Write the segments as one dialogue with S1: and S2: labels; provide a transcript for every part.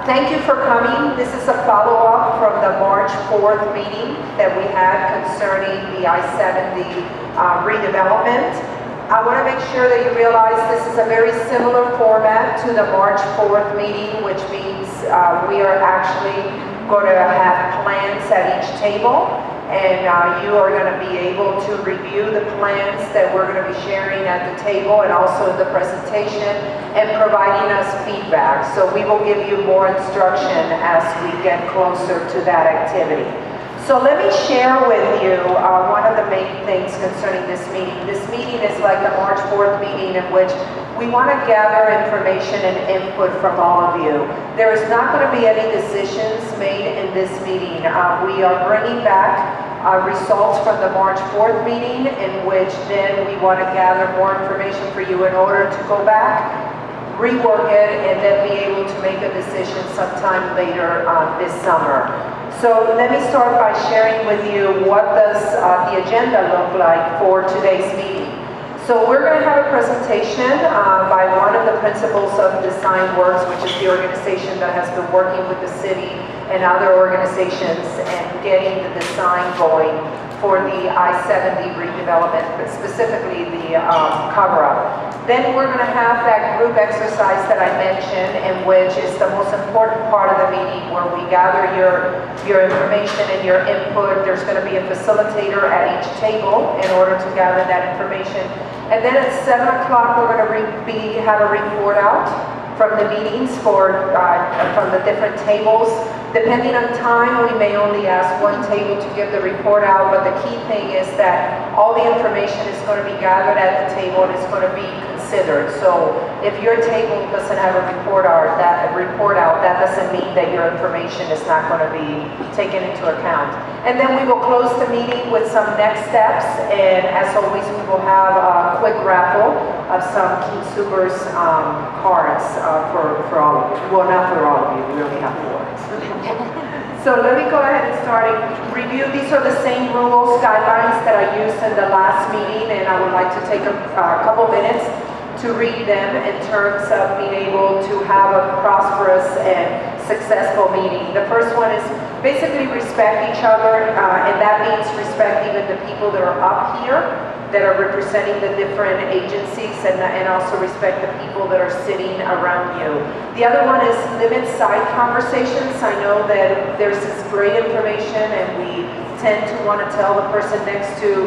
S1: Thank you for coming. This is a follow-up from the March 4th meeting that we had concerning the I-70 redevelopment. I want to make sure that you realize this is a very similar format to the March 4th meeting, which means we are actually going to have plans at each table, and you are going to be able to review the plans that we're going to be sharing at the table and also the presentation and providing us feedback. So we will give you more instruction as we get closer to that activity. So let me share with you one of the main things concerning this meeting. This meeting is like the March 4th meeting in which we want to gather information and input from all of you. There is not going to be any decisions made in this meeting. We are bringing back results from the March 4th meeting, in which then we want to gather more information for you in order to go back, rework it, and then be able to make a decision sometime later this summer. So let me start by sharing with you what does the agenda look like for today's meeting. So we're going to have a presentation by one of the principals of Design Works, which is the organization that has been working with the city and other organizations and getting the design going for the I-70 redevelopment, but specifically the cover-up. Then we're going to have that group exercise that I mentioned, in which is the most important part of the meeting, where we gather your information and your input. There's going to be a facilitator at each table in order to gather that information. And then at 7 o'clock, we're going to have a report out from the meetings from the different tables. Depending on time, we may only ask one table to give the report out, but the key thing is that all the information is going to be gathered at the table and it's going to be considered. So if your table doesn't have a report out, that doesn't mean that your information is not going to be taken into account. And then we will close the meeting with some next steps, and as always, we will have a quick raffle of some King Soopers cards for all of you. Well, not for all of you, we only have 4. So let me go ahead and start review. These are the same rules, guidelines that I used in the last meeting, and I would like to take a couple minutes to read them in terms of being able to have a prosperous and successful meeting. The first one is basically respect each other, and that means respect even the people that are up here that are representing the different agencies, and also respect the people that are sitting around you. The other one is limit side conversations. I know that there's this great information and we tend to want to tell the person next to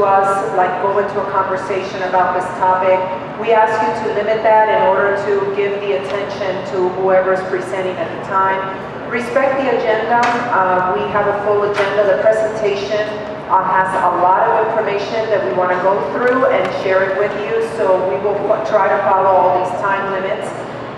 S1: us, like go into a conversation about this topic. We ask you to limit that in order to give the attention to whoever's presenting at the time. Respect the agenda. We have a full agenda. The presentation has a lot of information that we want to go through and share it with you, so we will try to follow all these time limits.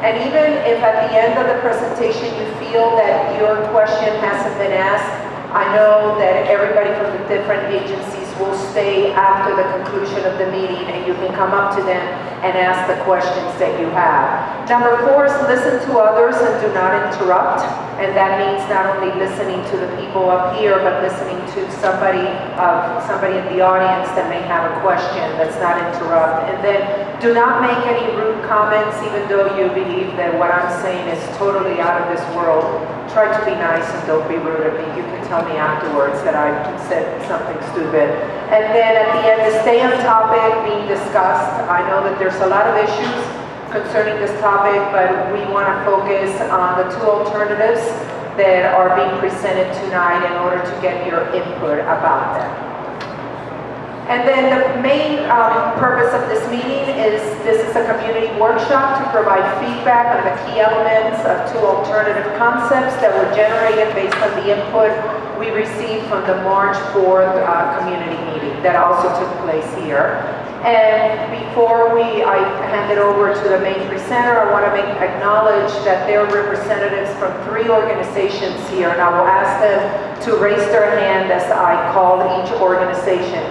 S1: And even if at the end of the presentation you feel that your question hasn't been asked, I know that everybody from the different agencies will stay after the conclusion of the meeting, and you can come up to them and ask the questions that you have. Number 4 is listen to others and do not interrupt. And that means not only listening to the people up here, but listening to somebody in the audience that may have a question. That's not interrupt. And then do not make any rude comments, even though you believe that what I'm saying is totally out of this world. Try to be nice and don't be rude at me. You can tell me afterwards that I said something stupid. And then at the end, to stay on topic being discussed. I know that there's a lot of issues concerning this topic, but we want to focus on the 2 alternatives that are being presented tonight in order to get your input about them. And then the main purpose of this meeting is this is a community workshop to provide feedback on the key elements of 2 alternative concepts that were generated based on the input we received from the March 4th community meeting that also took place here. And before I hand it over to the main presenter, I want to acknowledge that there are representatives from 3 organizations here, and I will ask them to raise their hand as I call each organization.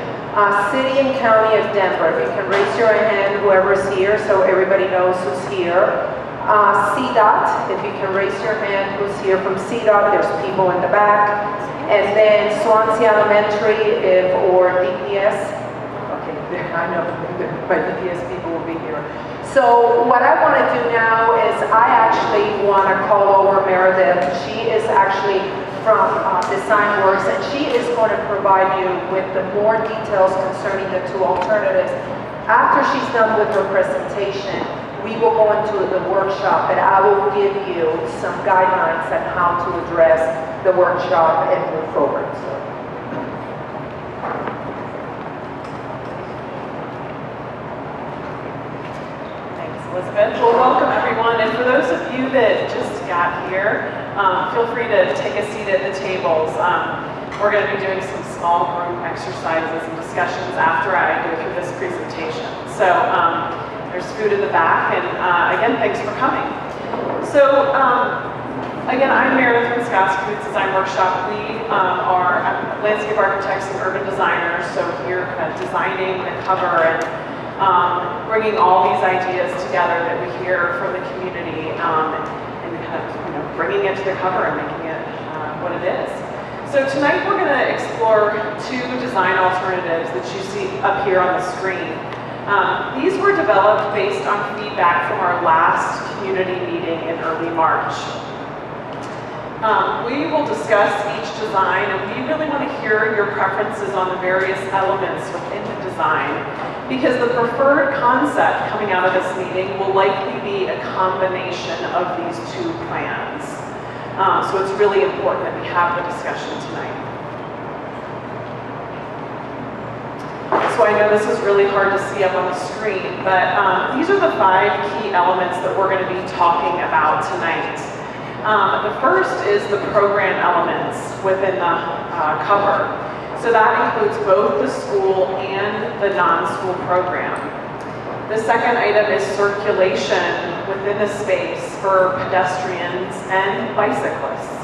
S1: City and County of Denver, if you can raise your hand, whoever's here, so everybody knows who's here. CDOT, if you can raise your hand, who's here from CDOT, there's people in the back. And then Swansea Elementary, or DPS. Okay. I know, but the PS people will be here. So what I want to do now is I actually want to call over Meredith. She is actually from Design Works, and she is going to provide you with the more details concerning the two alternatives. After she's done with her presentation, we will go into the workshop, and I will give you some guidelines on how to address the workshop and move forward. So.
S2: Thanks, Elizabeth. Well, welcome everyone, and for those of you that just got here, feel free to take a seat at the tables. We're going to be doing some small group exercises and discussions after I go through this presentation. So there's food in the back, and again, thanks for coming. So again, I'm Meredith from Swansea Rec Design Workshop. We are landscape architects and urban designers, so here designing the cover and bringing all these ideas together that we hear from the community and kind of bringing it to the cover and making it what it is. So tonight we're going to explore two design alternatives that you see up here on the screen. These were developed based on feedback from our last community meeting in early March. We will discuss each design, and we really want to hear your preferences on the various elements within the design, because the preferred concept coming out of this meeting will likely be a combination of these two plans. So it's really important that we have the discussion tonight. So I know this is really hard to see up on the screen, but these are the 5 key elements that we're going to be talking about tonight. The first is the program elements within the cover. So that includes both the school and the non-school program. The second item is circulation within the space for pedestrians and bicyclists.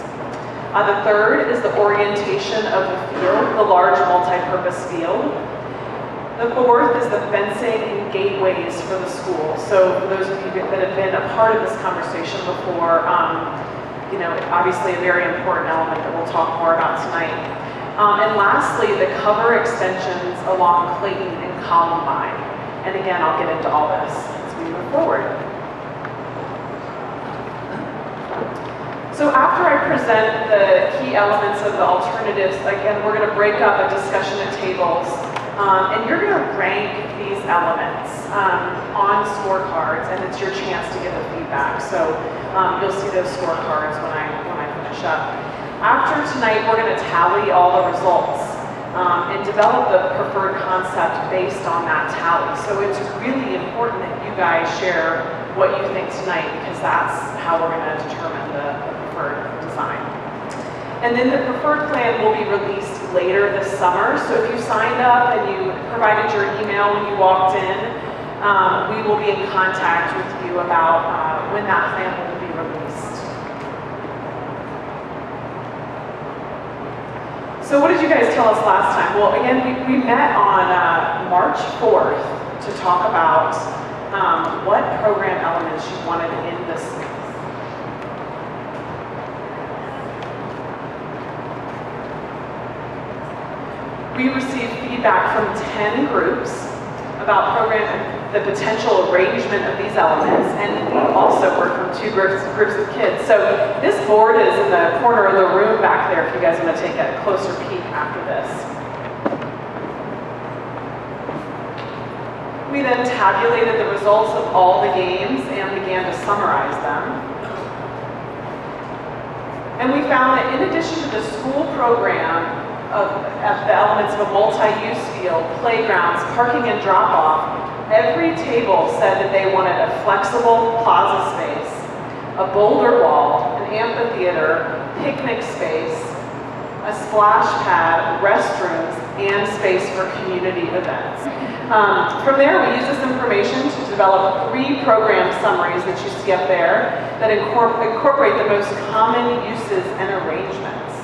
S2: The third is the orientation of the field, the large multi-purpose field. The fourth is the fencing and gateways for the school. So for those of you that have been a part of this conversation before, obviously a very important element that we'll talk more about tonight. And lastly, the cover extensions along Clayton and Columbine. And again, I'll get into all this as we move forward. So after I present the key elements of the alternatives, again, we're going to break up a discussion at tables. And you're going to rank these elements on scorecards, and it's your chance to give a feedback. So you'll see those scorecards when I finish up. After tonight, we're going to tally all the results and develop the preferred concept based on that tally. So it's really important that you guys share what you think tonight, because that's how we're going to determine the preferred design. And then the preferred plan will be released later this summer. So if you signed up and you provided your email when you walked in, we will be in contact with you about when that plan will be released. So what did you guys tell us last time? Well, again, we met on March 4th to talk about what program elements you wanted in this space. We received feedback from 10 groups about program and the potential arrangement of these elements, and we also heard from 2 groups of kids. So this board is in the corner of the room back there if you guys want to take a closer peek after this. We then tabulated the results of all the games and began to summarize them. And we found that in addition to the school program, of the elements of a multi-use field, playgrounds, parking and drop-off, every table said that they wanted a flexible plaza space, a boulder wall, an amphitheater, picnic space, a splash pad, restrooms, and space for community events. From there, we use this information to develop 3 program summaries that you see up there that incorporate the most common uses and arrangements.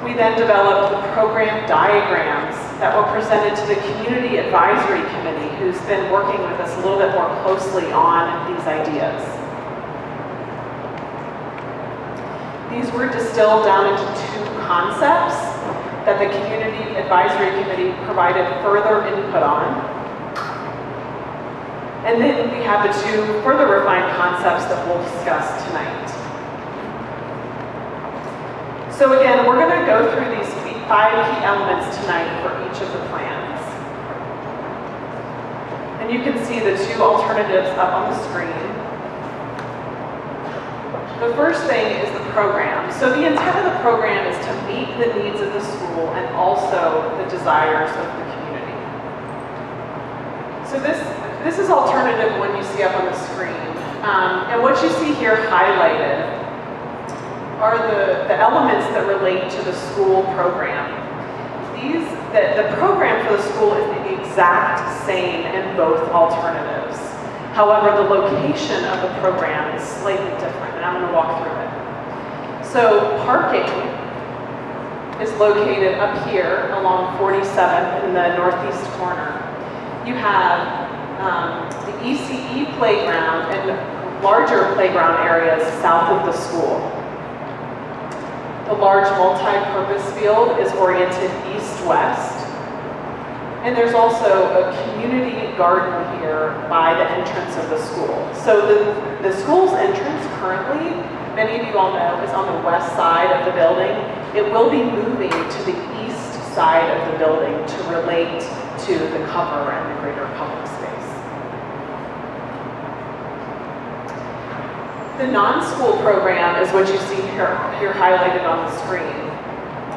S2: We then developed the program diagrams that were presented to the Community Advisory Committee, who's been working with us a little bit more closely on these ideas. These were distilled down into 2 concepts, that the Community Advisory Committee provided further input on. And then we have the two further refined concepts that we'll discuss tonight. So again, we're going to go through these 5 key elements tonight for each of the plans. And you can see the 2 alternatives up on the screen. The first thing is the program. So the intent of the program is to meet the needs of the school and also the desires of the community. So this is alternative one you see up on the screen. And what you see here highlighted are the elements that relate to the school program. The program for the school is the exact same in both alternatives. However, the location of the program is slightly different, and I'm going to walk through it. So parking is located up here along 47th in the northeast corner. You have the ECE playground and larger playground areas south of the school. The large multi-purpose field is oriented east-west. And there's also a community garden here by the entrance of the school. So the school's entrance currently, many of you all know, is on the west side of the building. It will be moving to the east side of the building to relate to the cover and the greater public space. The non-school program is what you see here highlighted on the screen.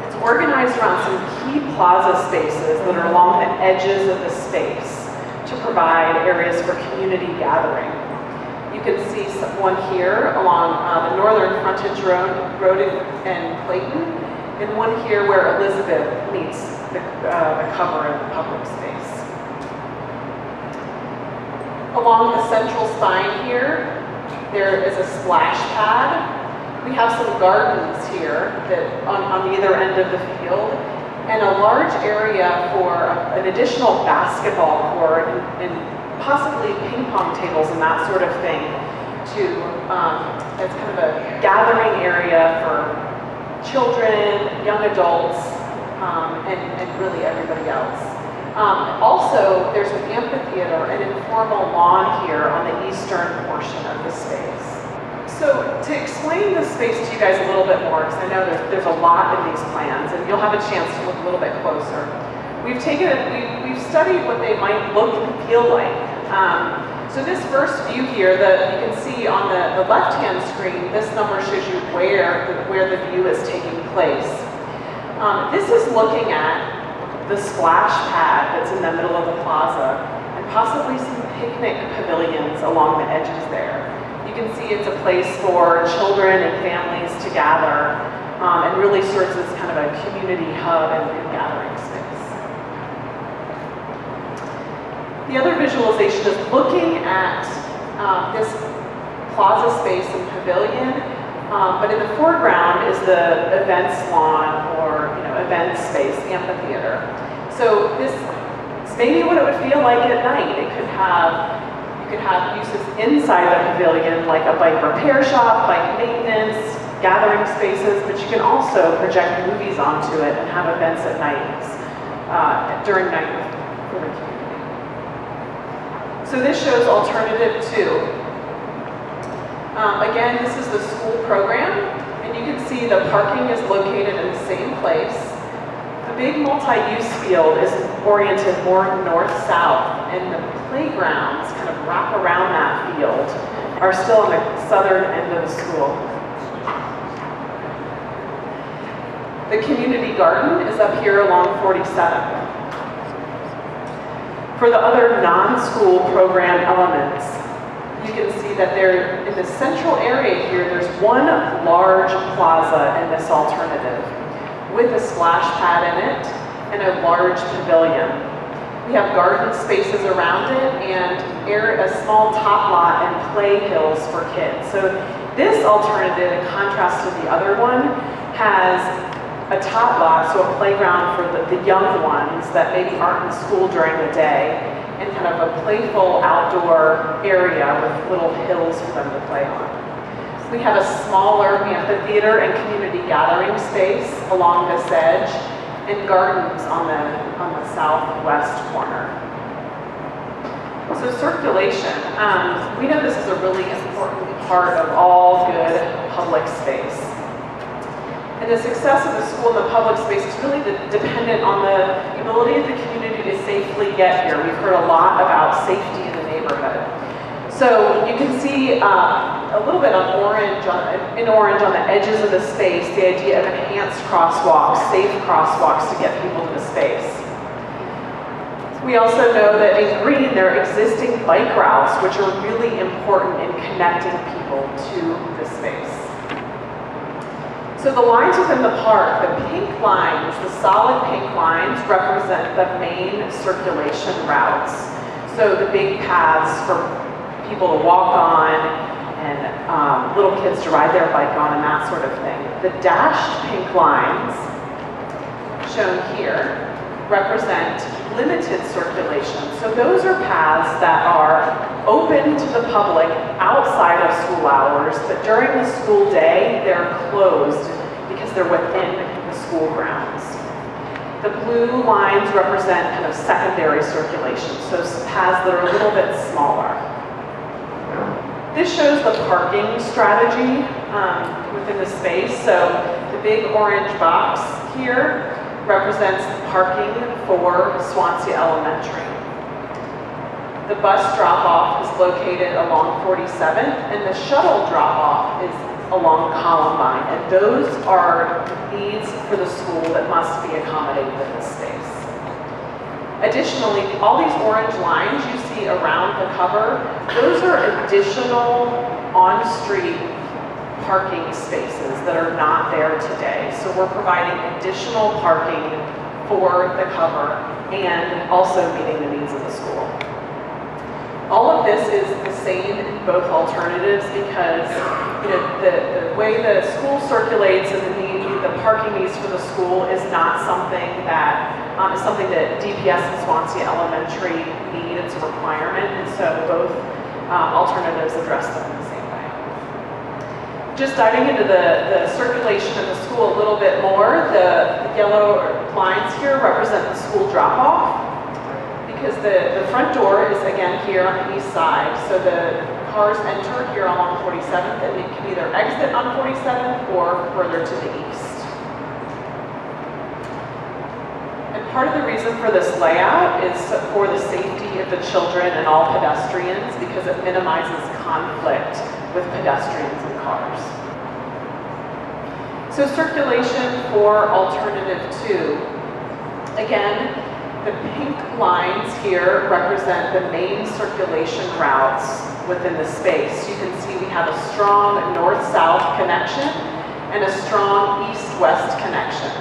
S2: It's organized around some key plaza spaces that are along the edges of the space to provide areas for community gathering. You can see one here along the northern frontage road in Clayton, and one here where Elizabeth meets the cover of the public space. Along the central spine here, there is a splash pad. We have some gardens here that on either end of the field, and a large area for an additional basketball court and possibly ping pong tables and that sort of thing. It's kind of a gathering area for children, young adults, and really everybody else. Also, there's an amphitheater, an informal lawn here on the eastern portion of the space. So to explain this space to you guys a little bit more, because I know there's a lot in these plans, and you'll have a chance to look a little bit closer. We've studied what they might look and feel like. So this first view here, you can see on the left-hand screen, this number shows you where the view is taking place. This is looking at the splash pad that's in the middle of the plaza, and possibly some picnic pavilions along the edges there. You can see it's a place for children and families to gather, and really serves as kind of a community hub and gathering space. The other visualization is looking at this plaza space and pavilion, but in the foreground is the events lawn or event space, amphitheater. So this is maybe what it would feel like at night. You could have uses inside the pavilion, like a bike repair shop, bike maintenance, gathering spaces, but you can also project movies onto it and have events at night, during night for the community. So this shows alternative 2. Again, this is the school program, and you can see the parking is located in the same place. The big multi-use field is oriented more north-south, and the playgrounds kind of wrap around that field, are still on the southern end of the school. The community garden is up here along 47th. For the other non-school program elements, you can see that in the central area here, there's one large plaza in this alternative with a splash pad in it and a large pavilion. We have garden spaces around it and a small top lot and play hills for kids. So this alternative, in contrast to the other one, has a top lot, so a playground for the young ones that maybe aren't in school during the day, and kind of a playful outdoor area with little hills for them to play on. We have a smaller amphitheater and community gathering space along this edge, and gardens on the southwest corner. So circulation, we know this is a really important part of all good public space. And the success of the school in the public space is really dependent on the ability of the community to safely get here. We've heard a lot about safety in the neighborhood. So you can see a little bit in orange on the edges of the space, the idea of enhanced crosswalks, safe crosswalks to get people to the space. We also know that in green, there are existing bike routes, which are really important in connecting people to the space. So the lines within the park, the pink lines, the solid pink lines represent the main circulation routes. So the big paths for people to walk on and little kids to ride their bike on and that sort of thing. The dashed pink lines shown here represent limited circulation. So those are paths that are open to the public outside of school hours, but during the school day, they're closed because they're within the school grounds. The blue lines represent kind of secondary circulation, so paths that are a little bit smaller. This shows the parking strategy within the space. So the big orange box here represents the parking for Swansea Elementary. The bus drop-off is located along 47th, and the shuttle drop-off is along Columbine, and those are needs for the school that must be accommodated in this space. Additionally, all these orange lines you see around the cover, those are additional on-street parking spaces that are not there today. So we're providing additional parking for the cover and also meeting the needs of the school. All of this is the same in both alternatives because the way the school circulates and the parking needs for the school is not something that is something that DPS and Swansea Elementary need. It's a requirement, and so both alternatives address them in the same way. Just diving into the circulation of the school a little bit more, the yellow lines here represent the school drop-off because the front door is again here on the east side. So the cars enter here along 47th and they can either exit on 47th or further to the east. And part of the reason for this layout is for the safety of the children and all pedestrians because it minimizes conflict with pedestrians and cars. So circulation for alternative 2. Again, the pink lines here represent the main circulation routes within the space. You can see we have a strong north-south connection and a strong east-west connection.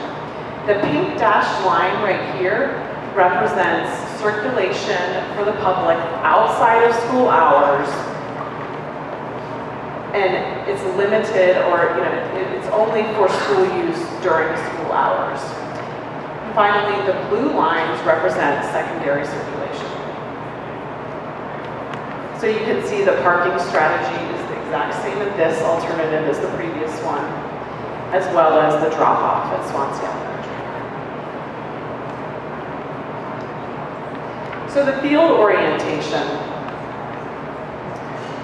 S2: The pink dashed line right here represents circulation for the public outside of school hours, and it's limited, or it's only for school use during school hours. And finally, the blue lines represent secondary circulation. So you can see the parking strategy is the exact same in this alternative as the previous one, as well as the drop-off at Swansea Elementary. So the field orientation.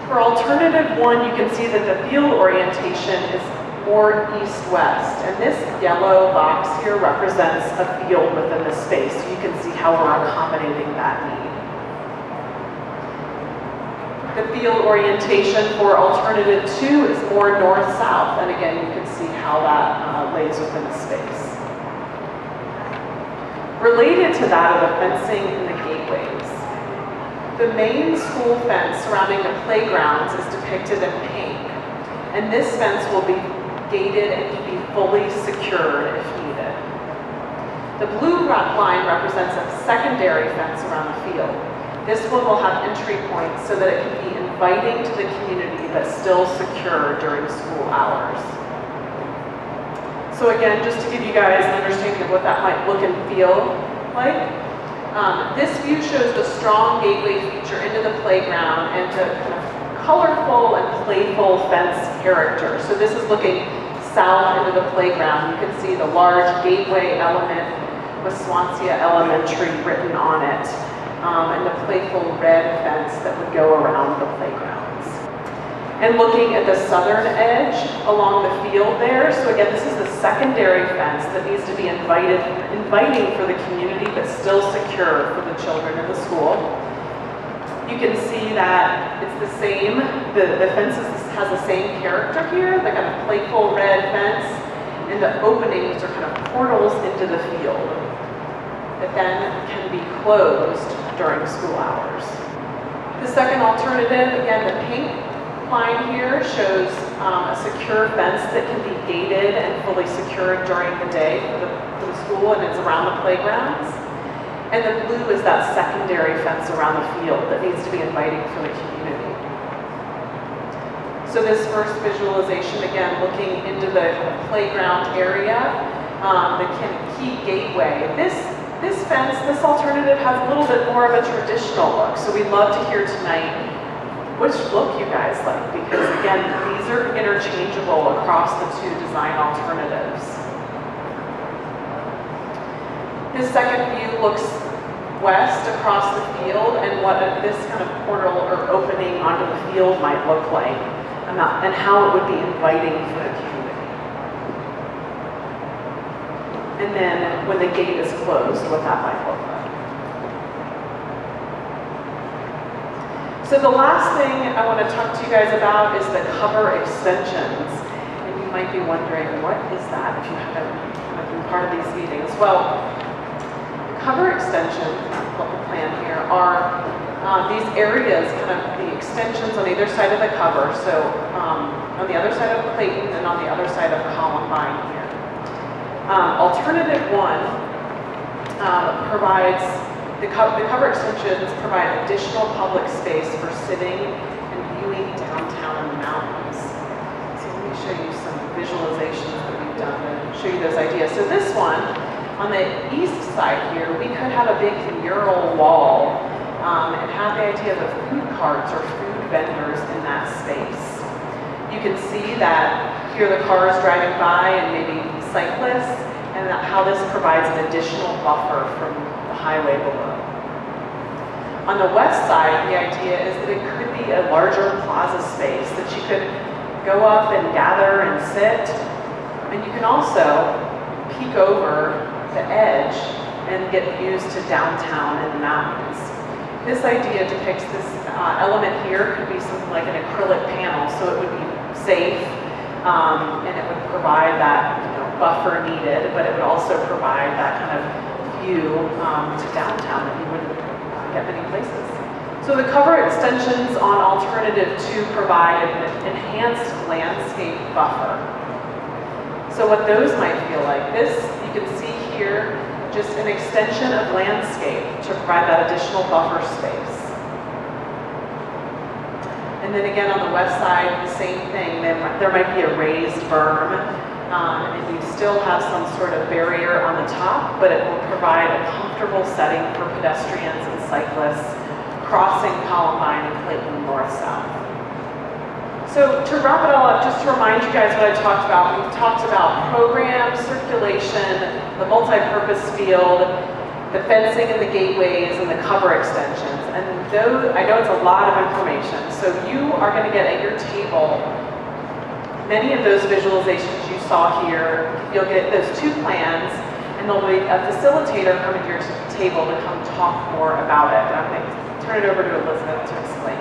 S2: For alternative 1, you can see that the field orientation is more east-west, and this yellow box here represents a field within the space. So you can see how we're accommodating that need. The field orientation for alternative 2 is more north-south, and again, you can see how that lays within the space. Related to that are the fencing and the gateways. The main school fence surrounding the playgrounds is depicted in pink, and this fence will be gated and can be fully secured if needed. The blue line represents a secondary fence around the field. This one will have entry points so that it can be inviting to the community but still secure during school hours. So again, just to give you guys an understanding of what that might look and feel like, this view shows the strong gateway feature into the playground and the kind of colorful and playful fence character. So this is looking south into the playground. You can see the large gateway element with Swansea Elementary written on it, and the playful red fence that would go around the playgrounds. And looking at the southern edge along the field there, so again, this is the secondary fence that needs to be inviting for the community, but still secure for the children in the school. You can see that it's the same, the fence has the same character here, the kind of playful red fence, and the openings are kind of portals into the field that then can be closed during school hours. The second alternative, again, the pink line here shows a secure fence that can be gated and fully secured during the day for the school, and it's around the playgrounds. And the blue is that secondary fence around the field that needs to be inviting for the community. So this first visualization, again, looking into the playground area, the key gateway. This fence, this alternative has a little bit more of a traditional look, so we'd love to hear tonight which look you guys like, because again, these are interchangeable across the two design alternatives. This second view looks west across the field and what this kind of portal or opening onto the field might look like, and how it would be inviting for the community. And then when the gate is closed, what that might look like. So the last thing I want to talk to you guys about is the cover extensions. And you might be wondering, what is that if you haven't been part of these meetings? Well, the cover extensions, what we plan here, are these areas, kind of the extensions on either side of the cover. So on the other side of Clayton and on the other side of Columbine here. Alternative one provides the cover extensions provide additional public space for sitting and viewing downtown in the mountains. So let me show you some visualizations that we've done to show you those ideas. So this one, on the east side here, we could have a big mural wall and have the idea of food carts or food vendors in that space. You can see that here the cars driving by and maybe cyclists, and how this provides an additional buffer from the highway below. On the west side, the idea is that it could be a larger plaza space that you could go up and gather and sit. And you can also peek over the edge and get views to downtown and the mountains. This idea depicts this element here could be something like an acrylic panel, so it would be safe and it would provide that buffer needed, but it would also provide that kind of view to downtown that you wouldn't get many places. So the cover extensions on alternative 2 provide an enhanced landscape buffer. So what those might feel like, this you can see here, just an extension of landscape to provide that additional buffer space. And then again on the west side, the same thing, there might be a raised berm, and you still have some sort of barrier on the top, but it will provide a comfortable setting for pedestrians and cyclists crossing Columbine and Clayton north-south. So to wrap it all up, just to remind you guys what I talked about, we've talked about programs, circulation, the multi-purpose field, the fencing and the gateways, and the cover extensions. And those, I know it's a lot of information, so you are going to get at your table many of those visualizations you saw here. You'll get those 2 plans, and there'll be a facilitator coming to your table to come talk more about it. And I'm going to turn it over to Elizabeth to explain.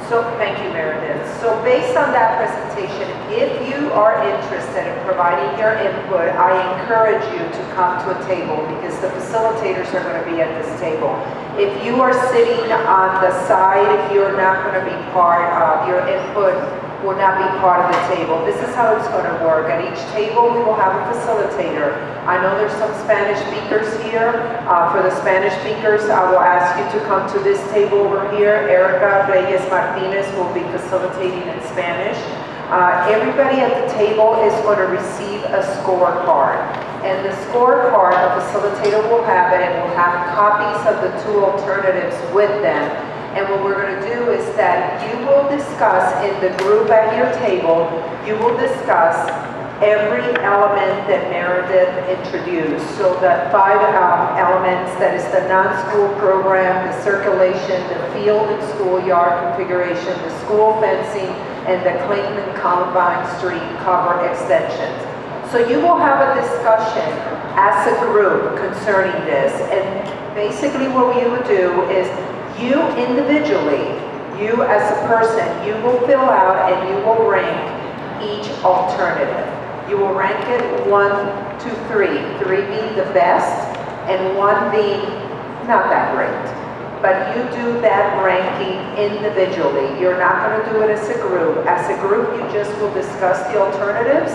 S1: So thank you, Meredith. So based on that presentation, if you are interested in providing your input, I encourage you to come to a table because the facilitators are going to be at this table. If you are sitting on the side, you're not going to be part of, your input will not be part of the table. This is how it's going to work. At each table, we will have a facilitator. I know there's some Spanish speakers here. For the Spanish speakers, I will ask you to come to this table over here. Erica Reyes Martinez will be facilitating in Spanish. Everybody at the table is going to receive a scorecard. And the scorecard, the facilitator will have it and will have copies of the 2 alternatives with them. And what we're going to do is that you will discuss in the group at your table, you will discuss every element that Meredith introduced. So the 5 elements, that is the non-school program, the circulation, the field and schoolyard configuration, the school fencing, and the Clayton and Columbine Street cover extensions. So you will have a discussion as a group concerning this, and basically what you would do is you individually, you as a person, you will fill out and you will rank each alternative. You will rank it 1, 2, 3, 3 being the best and 1 being not that great. But you do that ranking individually. You're not going to do it as a group. As a group, you just will discuss the alternatives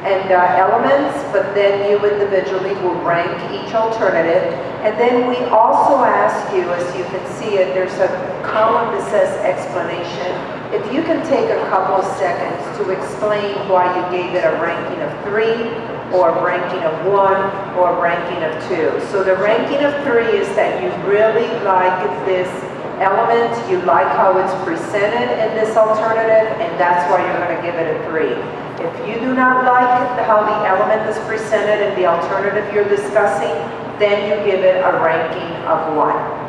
S1: and elements, but then you individually will rank each alternative. And then we also ask you, as you can see it, there's a column that says explanation. If you can take a couple of seconds to explain why you gave it a ranking of 3, or a ranking of 1, or a ranking of 2. So the ranking of 3 is that you really like this element, you like how it's presented in this alternative, and that's why you're going to give it a 3. If you do not like how the element is presented in the alternative you're discussing, then you give it a ranking of 1.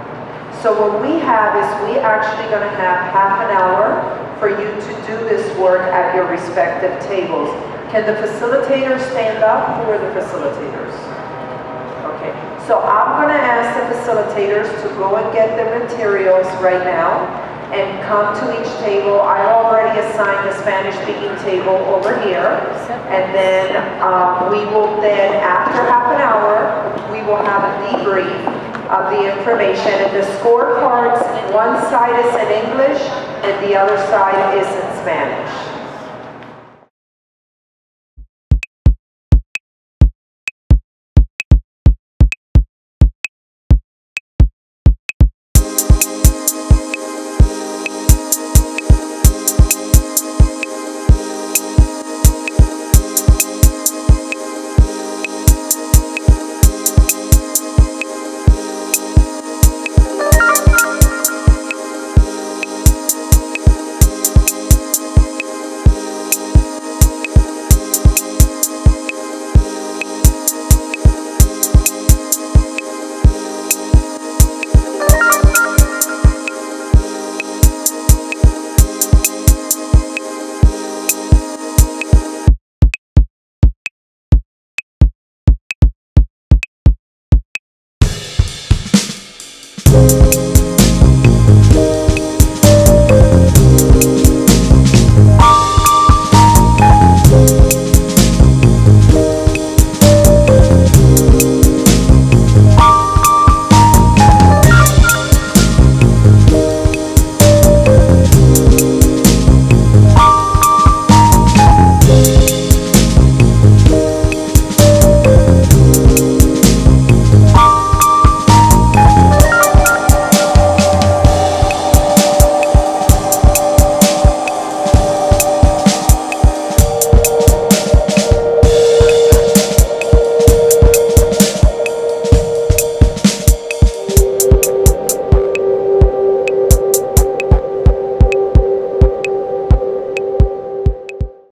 S1: So what we have is we actually going to have half an hour for you to do this work at your respective tables. Can the facilitators stand up? Who are the facilitators? Okay, so I'm going to ask the facilitators to go and get the materials right now and come to each table. I already assigned the Spanish-speaking table over here, and then we will then, after half an hour, we will have a debrief of the information, and the scorecards, one side is in English and the other side is in Spanish.